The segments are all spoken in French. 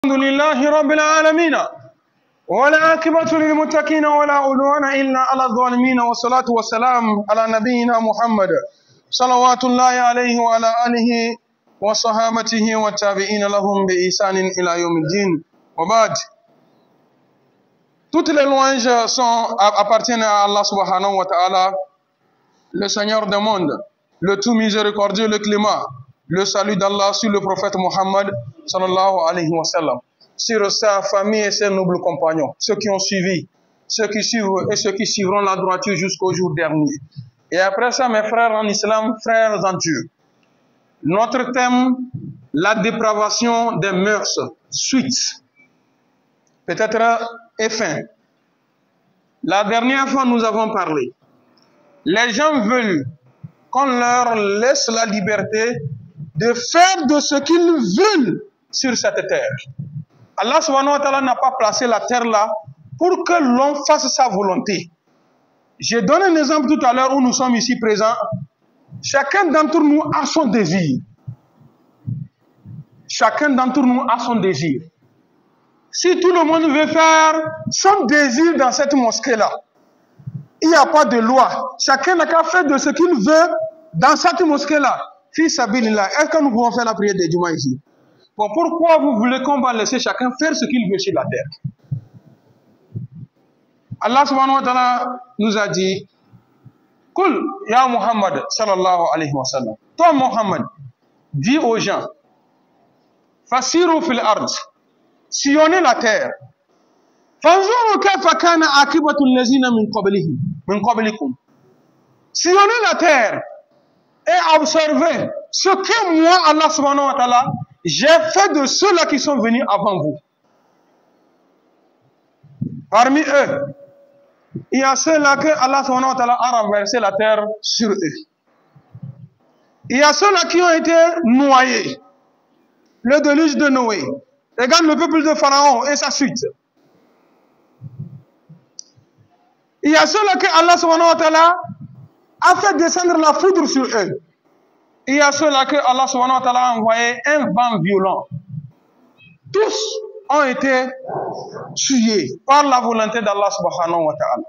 الحمد لله رب العالمين والعاقبة للمتقين ولا عدوان إلا على الظالمين والصلاة والسلام على نبينا محمد صلوات الله عليه وعلى آله وصحابته والتابعين لهم بإحسان إلى يوم الدين وبعد. Toutes les louanges appartiennent à Allah subhanahu wa ta'ala, le Seigneur des mondes, le tout miséricordieux, le clément. Le salut d'Allah sur le prophète Mohammed sallallahu alayhi wa sallam, sur sa famille et ses nobles compagnons, ceux qui ont suivi, ceux qui suivent et ceux qui suivront la droiture jusqu'au jour dernier. Et après ça, mes frères en islam, frères en Dieu, notre thème, la dépravation des mœurs, suite, peut-être et fin. La dernière fois, nous avons parlé. Les gens veulent qu'on leur laisse la liberté de faire de ce qu'ils veulent sur cette terre. Allah subhanahu wa ta'ala n'a pas placé la terre là pour que l'on fasse sa volonté. J'ai donné un exemple tout à l'heure où nous sommes ici présents. Chacun d'entre nous a son désir. Chacun d'entre nous a son désir. Si tout le monde veut faire son désir dans cette mosquée là, il n'y a pas de loi. Chacun n'a qu'à faire de ce qu'il veut dans cette mosquée là. Fils Sabilillah, est-ce que nous pouvons faire la prière des Juma ici? Bon, pourquoi vous voulez qu'on va laisser chacun faire ce qu'il veut sur la terre? Allah subhanahu wa ta'ala nous a dit, Kul ya Muhammad sallallahu alayhi wa sallam. Toi Muhammad, dis aux gens, Fasiru fil ard, sillonnez la terre. Fanzuru kayfa kana akibatu allazina min qablikum. Sillonnez la terre. Et observez ce que moi, Allah subhanahu wa ta'ala, j'ai fait de ceux-là qui sont venus avant vous. Parmi eux, il y a ceux-là que Allah subhanahu wa ta'ala a renversé la terre sur eux. Il y a ceux-là qui ont été noyés. Le déluge de Noé. Regarde le peuple de Pharaon et sa suite. Il y a ceux-là que Allah subhanahu wa ta'ala a fait descendre la foudre sur eux. Il y a ceux-là que Allah subhanahu wa ta'ala a envoyé un vent violent. Tous ont été tués par la volonté d'Allah subhanahu wa ta'ala.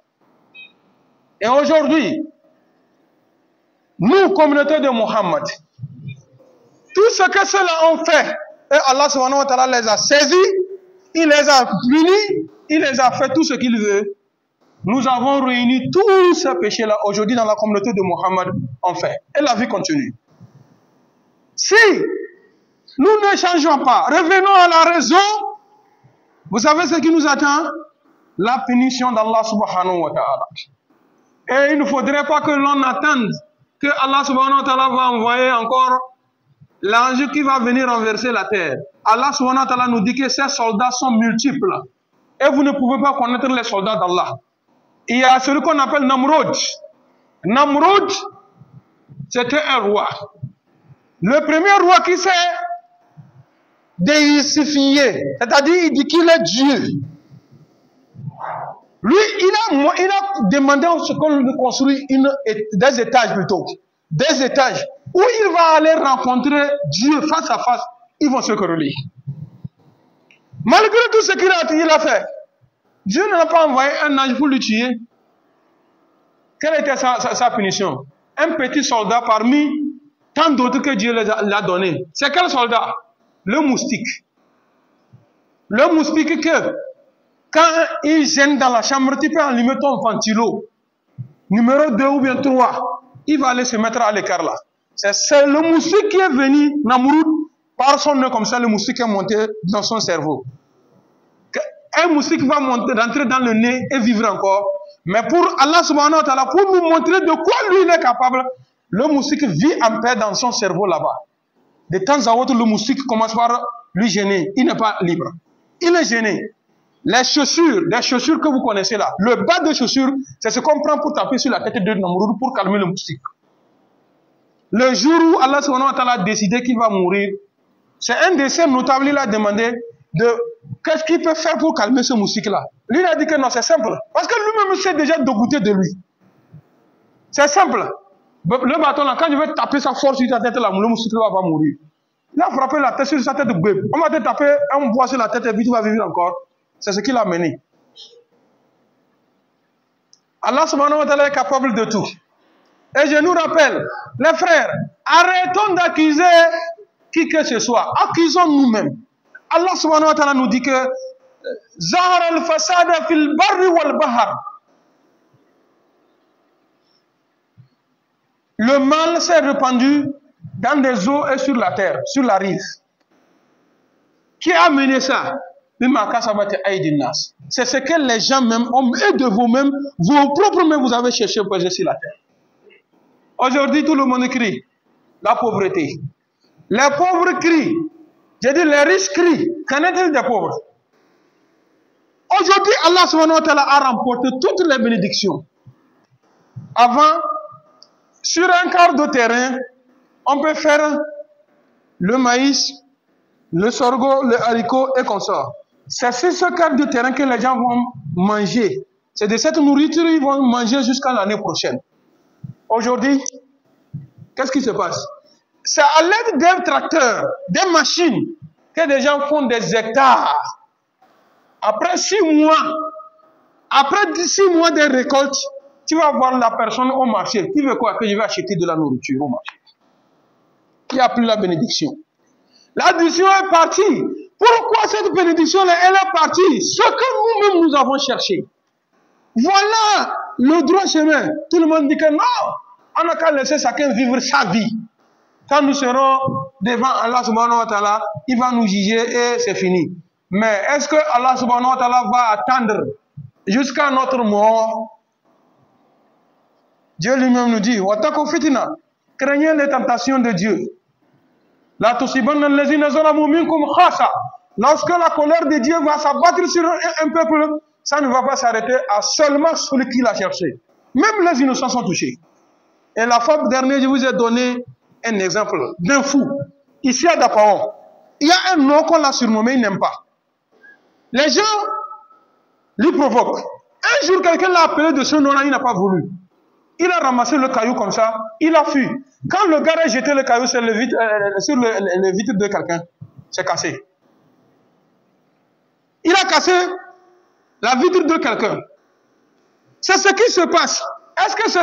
Et aujourd'hui, nous, communauté de Muhammad, tout ce que ceux-là ont fait, et Allah subhanahu wa ta'ala les a saisis, il les a punis, il les a fait tout ce qu'il veut. Nous avons réuni tous ces péchés-là aujourd'hui dans la communauté de Muhammad en fait. Et la vie continue. Si nous ne changeons pas, revenons à la raison, vous savez ce qui nous attend? La punition d'Allah subhanahu wa ta'ala. Et il ne faudrait pas que l'on attende que Allah subhanahu wa ta'ala va envoyer encore l'ange qui va venir renverser la terre. Allah subhanahu wa ta'ala nous dit que ces soldats sont multiples. Et vous ne pouvez pas connaître les soldats d'Allah. Il y a celui qu'on appelle Namrud. Namrud, c'était un roi. Le premier roi qui s'est déifié, c'est-à-dire il dit qu'il est Dieu. Lui, il a demandé à ce qu'on lui construise des étages plutôt. Des étages où il va aller rencontrer Dieu face à face. Ils vont se quereller. Malgré tout ce qu'il a fait, Dieu n'a pas envoyé un ange pour le tuer. Quelle était sa punition? Un petit soldat parmi tant d'autres que Dieu l'a donné. C'est quel soldat? Le moustique. Le moustique que, quand il gêne dans la chambre, tu peux allumer ton ventilo. Numéro 2 ou bien 3. Il va aller se mettre à l'écart là. C'est le moustique qui est venu, Namrud, par son nez comme ça, le moustique est monté dans son cerveau. Un moustique va rentrer dans le nez et vivre encore. Mais pour Allah subhanahu wa ta'ala, pour nous montrer de quoi lui il est capable, le moustique vit en paix dans son cerveau là-bas. De temps à autre, le moustique commence par lui gêner. Il n'est pas libre. Il est gêné. Les chaussures que vous connaissez là, le bas de chaussures, c'est ce qu'on prend pour taper sur la tête de Namrud pour calmer le moustique. Le jour où Allah subhanahu wa ta'ala a décidé qu'il va mourir, c'est un de ces notables, il a demandé de qu'est-ce qu'il peut faire pour calmer ce moustique-là. Lui, il a dit que non, c'est simple. Parce que lui-même s'est déjà dégoûté de lui. C'est simple. Le bâton là, quand je vais taper sa force sur ta tête là, le moustique là va mourir. Il a frappé la tête sur sa tête de bébé. On va te taper un bois sur la tête et puis tu vas vivre encore. C'est ce qu'il a mené. Allah subhanahu wa ta'ala est capable de tout. Et je nous rappelle, les frères, arrêtons d'accuser qui que ce soit. Accusons nous-mêmes. Allah subhanahu wa ta'ala nous dit que Zahar al-fasada fil barri wal bahar. Le mal s'est répandu dans des eaux et sur la terre, sur la rive. Qui a mené ça? C'est ce que les gens même, hommes et de vous-même, vos propres mains, vous avez cherché pour poser sur la terre. Aujourd'hui, tout le monde crie la pauvreté. Les pauvres crient. J'ai dit, les riches crient. Qu'en est-il des pauvres? Aujourd'hui, Allah subhanahu wa ta'ala a remporté toutes les bénédictions. Avant, sur un quart de terrain, on peut faire le maïs, le sorgho, le haricot et consort. C'est sur ce quart de terrain que les gens vont manger. C'est de cette nourriture qu'ils vont manger jusqu'à l'année prochaine. Aujourd'hui, qu'est-ce qui se passe? C'est à l'aide des tracteurs, des machines, que des gens font des hectares. Après 6 mois, après 6 mois de récolte, tu vas voir la personne au marché. Qui veut quoi? Que je vais acheter de la nourriture au marché. Il n'y a plus la bénédiction. La bénédiction est partie. Pourquoi cette bénédiction-là, elle est partie? Ce que nous-mêmes nous avons cherché. Voilà le droit chemin. Tout le monde dit que non, on n'a qu'à laisser chacun vivre sa vie. Quand nous serons devant Allah subhanahu wa ta'ala, il va nous juger et c'est fini. Mais est-ce que Allah subhanahu wa ta'ala va attendre jusqu'à notre mort? Dieu lui-même nous dit, craignez les tentations de Dieu. Lorsque la colère de Dieu va s'abattre sur un peuple, ça ne va pas s'arrêter à seulement celui qui l'a cherché. Même les innocents sont touchés. Et la fois dernière, je vous ai donné un exemple d'un fou. Ici à Dapaon, il y a un nom qu'on l'a surnommé, il n'aime pas. Les gens lui provoquent. Un jour, quelqu'un l'a appelé de ce nom-là, il n'a pas voulu. Il a ramassé le caillou comme ça, il a fui. Quand le gars a jeté le caillou sur le vitre de quelqu'un, c'est cassé. Il a cassé la vitre de quelqu'un. C'est ce qui se passe. Est-ce que c'est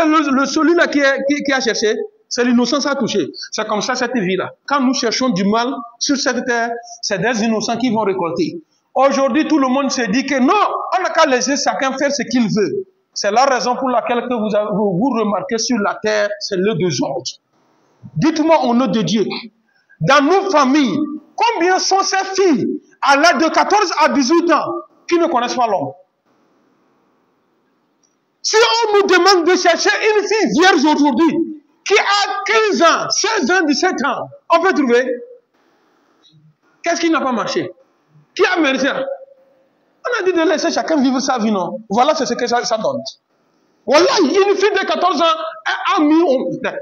celui-là qui a cherché? C'est l'innocence à toucher. C'est comme ça cette vie-là. Quand nous cherchons du mal sur cette terre, c'est des innocents qui vont récolter. Aujourd'hui, tout le monde se dit que non, on n'a qu'à laisser chacun faire ce qu'il veut. C'est la raison pour laquelle que vous remarquez sur la terre, c'est le désordre. Dites-moi au nom de Dieu, dans nos familles, combien sont ces filles à l'âge de 14 à 18 ans qui ne connaissent pas l'homme? Si on nous demande de chercher une fille vierge aujourd'hui, qui a 15 ans, 16 ans, 17 ans, on peut trouver. Qu'est-ce qui n'a pas marché? Qui a mérité? On a dit de laisser chacun vivre sa vie, non? Voilà ce que ça donne. Voilà, une fille de 14 ans a mis...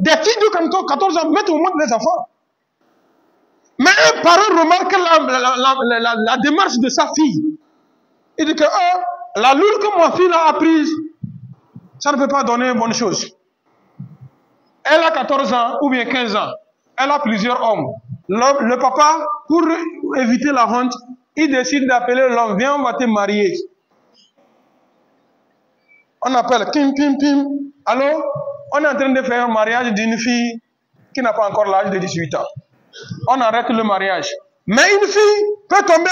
Des filles de 14 ans mettent au monde les enfants. Mais un parent remarque la démarche de sa fille. Il dit que la lourde que ma fille a apprise, ça ne peut pas donner une bonne chose. Elle a 14 ans ou bien 15 ans. Elle a plusieurs hommes. Le papa, pour éviter la honte, il décide d'appeler l'homme. Viens, on va te marier. On appelle Kim, Pim, Pim. Allô? On est en train de faire un mariage d'une fille qui n'a pas encore l'âge de 18 ans. On arrête le mariage. Mais une fille peut tomber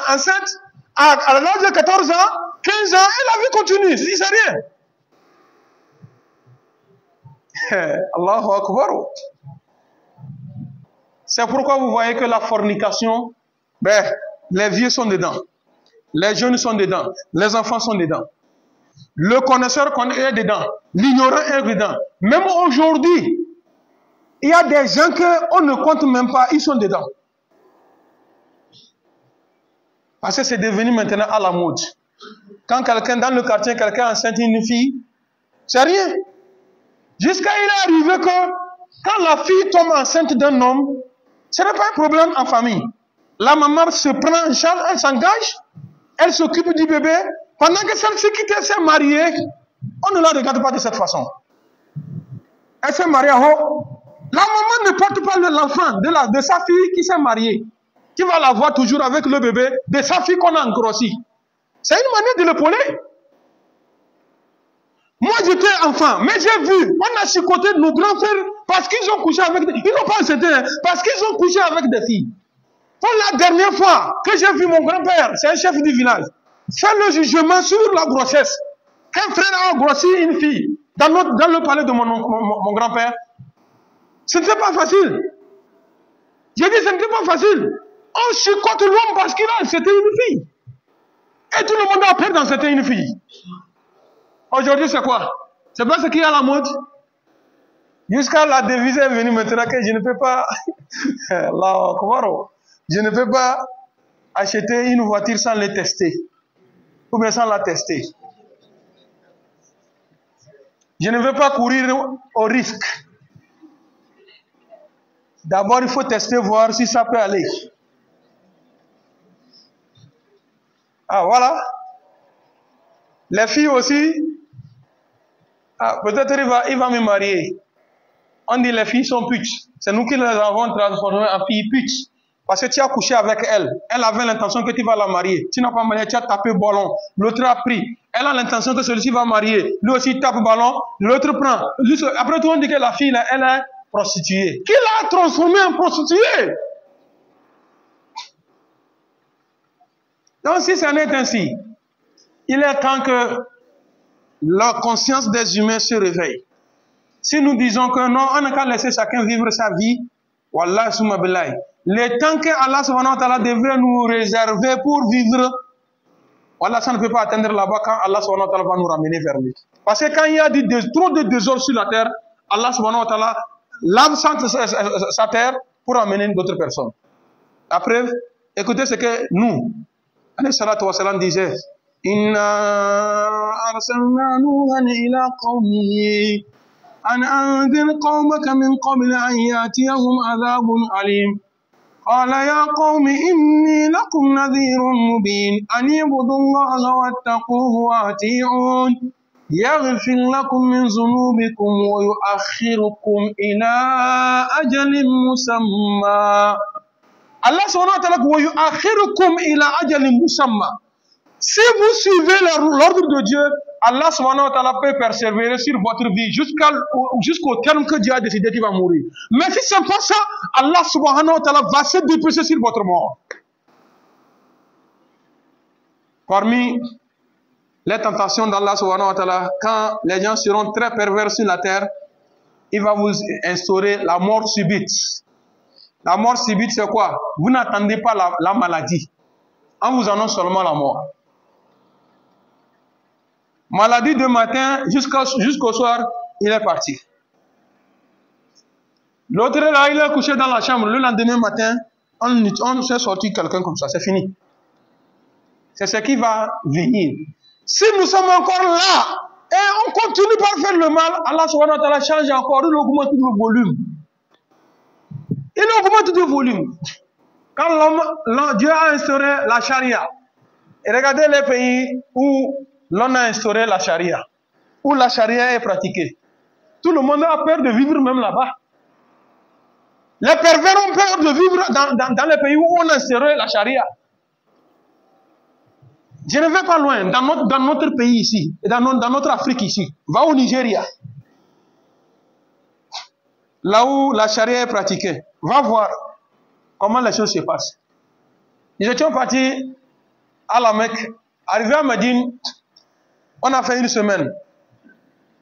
enceinte à l'âge de 14 ans, 15 ans, et la vie continue. C'est rien. Allahu Akbar. C'est pourquoi vous voyez que la fornication, les vieux sont dedans, les jeunes sont dedans, les enfants sont dedans, le connaisseur est dedans, l'ignorant est dedans. Même aujourd'hui, il y a des gens qu'on ne compte même pas, ils sont dedans. Parce que c'est devenu maintenant à la mode. Quand quelqu'un dans le quartier, quelqu'un enceinte une fille, c'est rien. Jusqu'à il est arrivé que quand la fille tombe enceinte d'un homme, ce n'est pas un problème en famille. La maman se prend en charge, elle s'engage, elle s'occupe du bébé. Pendant que celle-ci qui s'est mariée, on ne la regarde pas de cette façon. Elle s'est mariée, La maman ne porte pas l'enfant de sa fille qui s'est mariée, qui va la voir toujours avec le bébé de sa fille qu'on a engrossi. C'est une manière de l'épauler. Moi, j'étais enfant, mais j'ai vu, on a chicoté nos grands frères parce qu'ils ont couché avec des filles. Ils n'ont pas accepté, parce qu'ils ont couché avec des filles. Pour la dernière fois que j'ai vu mon grand-père, c'est un chef du village, faire le jugement sur la grossesse. Qu'un frère a grossi une fille dans le palais de mon grand-père, ce n'était pas facile. J'ai dit, ce n'était pas facile. On chicote l'homme parce qu'il a accepté une fille. Et tout le monde a peur d'accepter une fille. Aujourd'hui, c'est quoi? C'est pas ce qui est à la mode. Jusqu'à la devise est venue maintenant que je ne peux pas... je ne peux pas acheter une voiture sans les tester. Ou bien sans la tester. Je ne veux pas courir au risque. D'abord, il faut tester, voir si ça peut aller. Ah, voilà. Les filles aussi. Ah, peut-être il va me marier. On dit les filles sont putes. C'est nous qui les avons transformées en filles putes. Parce que tu as couché avec elle. Elle avait l'intention que tu vas la marier. Tu n'as pas marié, tu as tapé ballon. L'autre a pris. Elle a l'intention que celui-ci va marier. Lui aussi tape ballon. L'autre prend. Après tout, on dit que la fille, là, elle est prostituée. Qui l'a transformée en prostituée? Donc, si ça n'est ainsi, il est temps que la conscience des humains se réveille. Si nous disons que non, on n'a qu'à laisser chacun vivre sa vie, wallah summa billahi. Le temps que Allah subhanahu wa ta'ala devrait nous réserver pour vivre, wallah, ça ne peut pas atteindre là-bas quand Allah subhanahu wa ta'ala va nous ramener vers lui. Parce que quand il y a trop de désordre sur la terre, Allah subhanahu wa ta'ala lave sa terre pour amener d'autres personnes. Après, écoutez ce que nous, alayhi salatu wa salam, disait. Inna arsalna nuhan ila qawmihi an anzir qawmaka min qabli an yatiyahum adhabun alim. Qala ya qawmi inni lakum nadhirun mubin an ibudu allaha wattaquhu wa ati'un yaghfir lakum min dhunubikum wa yu'akhirukum ila ajalin musamma. Allah subhanahu wa ta'ala wa yu'akhirukum ila ajalin musamma. Si vous suivez l'ordre de Dieu, Allah subhanahu wa ta'ala peut persévérer sur votre vie jusqu'au terme que Dieu a décidé qu'il va mourir. Mais si ce n'est pas ça, Allah subhanahu wa ta'ala va se dépêcher sur votre mort. Parmi les tentations d'Allah subhanahu wa ta'ala, quand les gens seront très pervers sur la terre, il va vous instaurer la mort subite. La mort subite, c'est quoi? Vous n'attendez pas la maladie. On vous annonce seulement la mort. Maladie de matin jusqu'au soir, il est parti. L'autre là, il est couché dans la chambre. Le lendemain matin, on s'est sorti quelqu'un comme ça. C'est fini. C'est ce qui va venir. Si nous sommes encore là et on continue par faire le mal, Allah subhanahu wa ta'ala change encore, il augmente le volume. Il augmente le volume. Quand Dieu a instauré la charia, et regardez les pays où l'on a instauré la charia, où la charia est pratiquée. Tout le monde a peur de vivre même là-bas. Les pervers ont peur de vivre dans les pays où on a instauré la charia. Je ne vais pas loin, dans notre pays ici, dans notre Afrique ici. Va au Nigeria. Là où la charia est pratiquée. Va voir comment les choses se passent. Nous étions partis à la Mecque. Arrivé à Médine, on a fait une semaine.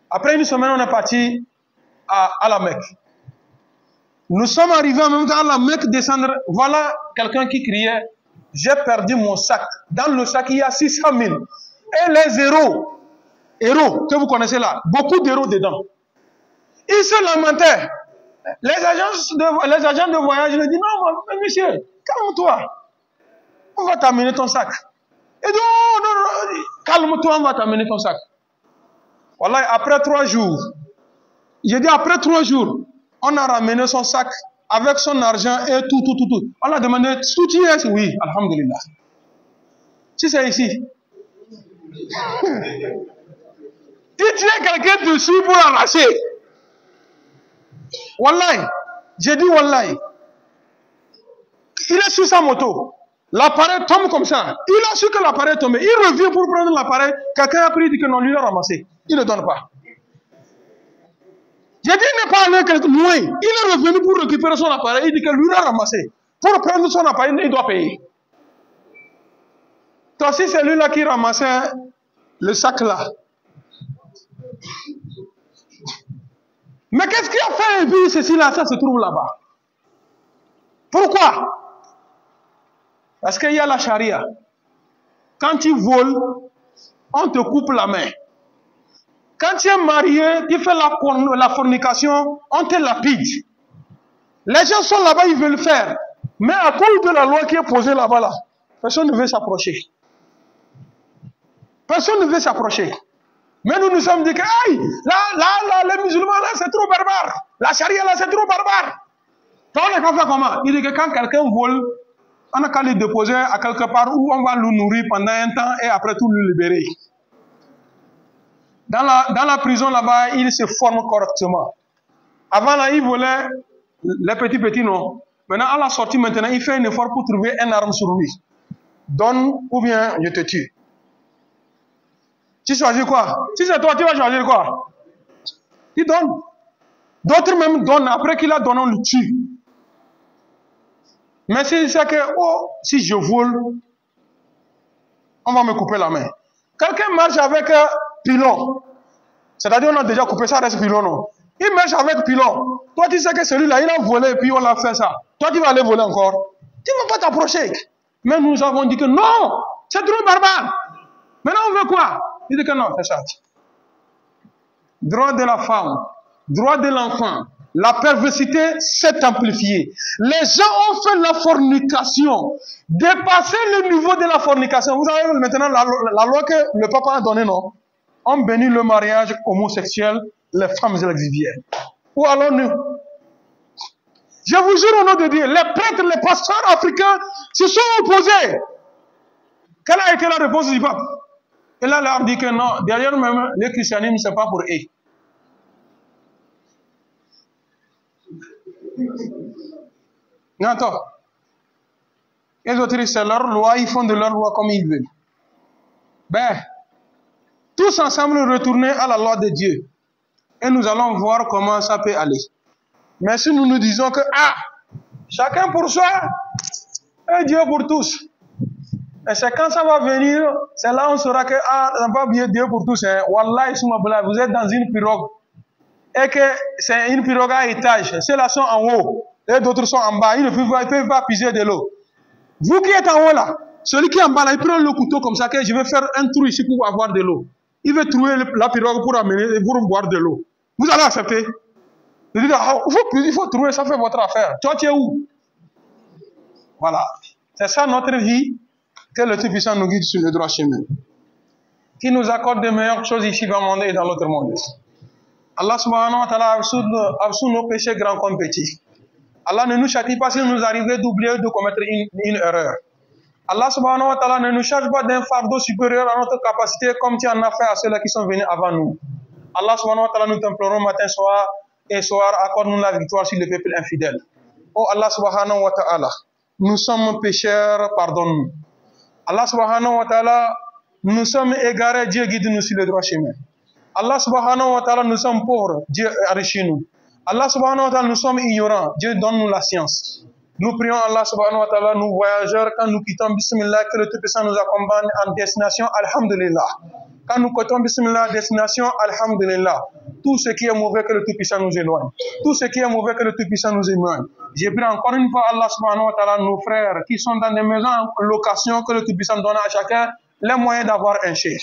Après une semaine, on est parti à la Mecque. Nous sommes arrivés en même temps à la Mecque, descendre. Voilà quelqu'un qui criait, j'ai perdu mon sac. Dans le sac, il y a 600 000. Et les héros que vous connaissez là, beaucoup d'héros dedans. Ils se lamentaient. Les agents de voyage lui disent, non, monsieur, calme-toi. On va t'amener ton sac. Et donc, non, calme-toi, on va t'amener ton sac. Voilà, après 3 jours, j'ai dit après 3 jours, on a ramené son sac avec son argent et tout. On a demandé, tout y est? Oui, alhamdulillah. Si c'est ici. Si tu es quelqu'un dessus pour arracher, wallahi, J'ai dit wallahi. Il est sur sa moto. L'appareil tombe comme ça. Il a su que l'appareil est tombé. Il revient pour prendre l'appareil. Quelqu'un a pris, il dit que non, lui l'a ramassé. Il ne donne pas. J'ai dit, il n'est pas allé quelque loin. Il est revenu pour récupérer son appareil. Il dit que lui l'a ramassé. Pour prendre son appareil, il doit payer. Toi, si c'est lui-là qui ramassait le sac là. Mais qu'est-ce qu'il a fait et puis ceci là, ça se trouve là-bas. Pourquoi? Parce qu'il y a la charia. Quand tu voles, on te coupe la main. Quand tu es marié, tu fais la fornication, on te lapide. Les gens sont là-bas, ils veulent le faire. Mais à cause de la loi qui est posée là-bas, là, personne ne veut s'approcher. Personne ne veut s'approcher. Mais nous nous sommes dit que, aïe, là, les musulmans, là, c'est trop barbare. La charia, là, c'est trop barbare. Donc, on a qu'à faire comment? Il dit que quand quelqu'un vole, on a qu'à le déposer à quelque part où on va le nourrir pendant un temps et après tout le libérer. Dans la prison là-bas, il se forme correctement. Avant là, il volait les petits non. Maintenant, à la sortie, maintenant, il fait un effort pour trouver une arme sur lui. Donne ou bien je te tue. Tu choisis quoi? Si c'est toi, tu vas choisir quoi? Tu donnes. D'autres même donnent. Après qu'il a donné, on le tue. Mais si c'est que, oh, si je vole, on va me couper la main. Quelqu'un marche avec un pilon. C'est-à-dire, on a déjà coupé ça, reste pilon, non? Il marche avec pilon. Toi, tu sais que celui-là, il a volé et puis on l'a fait ça. Toi, tu vas aller voler encore. Tu ne vas pas t'approcher. Mais nous avons dit que non, c'est trop barbare. Maintenant, on veut quoi? Il dit que non, c'est ça. Droit de la femme, droit de l'enfant. La perversité s'est amplifiée. Les gens ont fait la fornication, dépassé le niveau de la fornication. Vous savez maintenant la loi que le papa a donnée, non? On bénit le mariage homosexuel, les femmes lesbiennes. Où allons-nous? Je vous jure au nom de Dieu, les prêtres, les pasteurs africains se sont opposés. Quelle a été la réponse du pape? Et là, leur dit que non, derrière même, le christianisme, ce n'est pas pour eux. Non, les autres, c'est leur loi, ils font de leur loi comme ils veulent. Ben, tous ensemble retourner à la loi de Dieu. Et nous allons voir comment ça peut aller. Mais si nous nous disons que, chacun pour soi, et Dieu pour tous. Et c'est quand ça va venir, c'est là on saura que, ça va bien Dieu pour tous. Hein. Wallah, vous êtes dans une pirogue. Et que c'est une pirogue à étage. Ceux-là sont en haut. Et d'autres sont en bas. Ils ne peuvent pas puiser de l'eau. Vous qui êtes en haut là, celui qui est en bas là, il prend le couteau comme ça, que je vais faire un trou ici pour avoir de l'eau. Il veut trouver la pirogue pour amener et pour boire de l'eau. Vous allez accepter? Il dit, il faut trouver, ça fait votre affaire. Toi, tu es où? Voilà. C'est ça notre vie, que le Tout-Puissant nous guide sur le droit chemin. Qui nous accorde de meilleures choses ici dans le monde et dans l'autre monde. Allah subhanahu wa ta'ala absout nos péchés grands comme petits. Allah ne nous châtie pas si nous arrivons d'oublier de commettre une erreur. Allah subhanahu wa ta'ala ne nous charge pas d'un fardeau supérieur à notre capacité comme tu en as fait à ceux-là qui sont venus avant nous. Allah subhanahu wa ta'ala, nous t'implorons matin, soir et soir, accorde-nous la victoire sur le peuple infidèle. Oh Allah subhanahu wa ta'ala, nous sommes pécheurs, pardonne-nous. Allah subhanahu wa ta'ala, nous sommes égarés, Dieu guide-nous sur le droit chemin. Allah subhanahu wa ta'ala, nous sommes pauvres, Dieu enrichit-nous. Allah subhanahu wa ta'ala, nous sommes ignorants, Dieu donne-nous la science. Nous prions Allah subhanahu wa ta'ala, nous voyageurs, quand nous quittons Bismillah, que le Tout-Puissant nous accompagne en destination, Alhamdulillah. Quand nous quittons Bismillah, destination, Alhamdulillah. Tout ce qui est mauvais, que le Tout-Puissant nous éloigne. Tout ce qui est mauvais, que le Tout-Puissant nous éloigne. J'ai pris encore une fois Allah subhanahu wa ta'ala, nos frères qui sont dans des maisons en location, que le Tout-Puissant donne à chacun les moyens d'avoir un chef.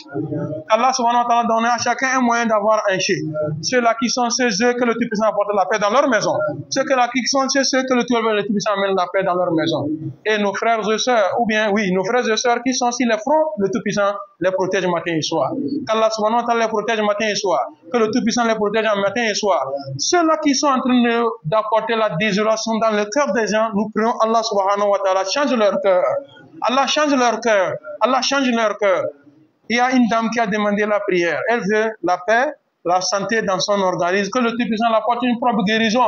Allah subhanahu wa ta'ala donne à chacun un moyen d'avoir un chef. Ceux-là qui sont chez eux, que le Tout-Puissant apporte la paix dans leur maison. Ceux-là qui sont chez eux, que le Tout-Puissant amène la paix dans leur maison. Et nos frères et sœurs, ou bien, oui, nos frères et sœurs qui sont sur les fronts, le Tout-Puissant les protège matin et soir. Qu'Allah subhanahu wa ta'ala les protège matin et soir. Que le Tout-Puissant les protège matin et soir. Ceux-là qui sont en train d'apporter la désolation dans le cœur des gens, nous prions Allah subhanahu wa ta'ala, change leur cœur. Allah change leur cœur. Allah change leur cœur. Il y a une dame qui a demandé la prière. Elle veut la paix, la santé dans son organisme, que le Tout-Puissant apporte une propre guérison.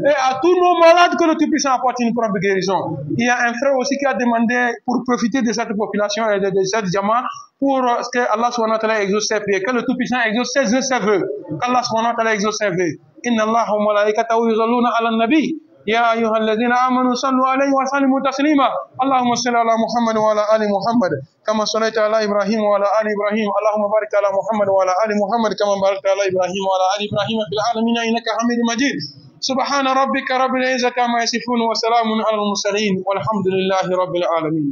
Et à tous nos malades, que le Tout-Puissant apporte une propre guérison. Il y a un frère aussi qui a demandé pour profiter de cette population et de cette diamant pour que Allah subhanahu wa ta'ala exauce ses prières, que le Tout-Puissant exauce ses vœux, qu'Allah subhanahu wa ta'ala exauce ses vœux. Inna Allah wa malaikatahu yusalluna ala nabi. يا أيها الذين آمنوا صلوا عليه وسلموا تسليما اللهم صل على محمد وعلى آل محمد كما صليت على إبراهيم وعلى آل إبراهيم اللهم بارك على محمد وعلى آل محمد كما باركت على إبراهيم وعلى آل إبراهيم في العالمين إنك حميد مجيد سبحان ربك رب العزة عما يصفون وسلام على المرسلين والحمد لله رب العالمين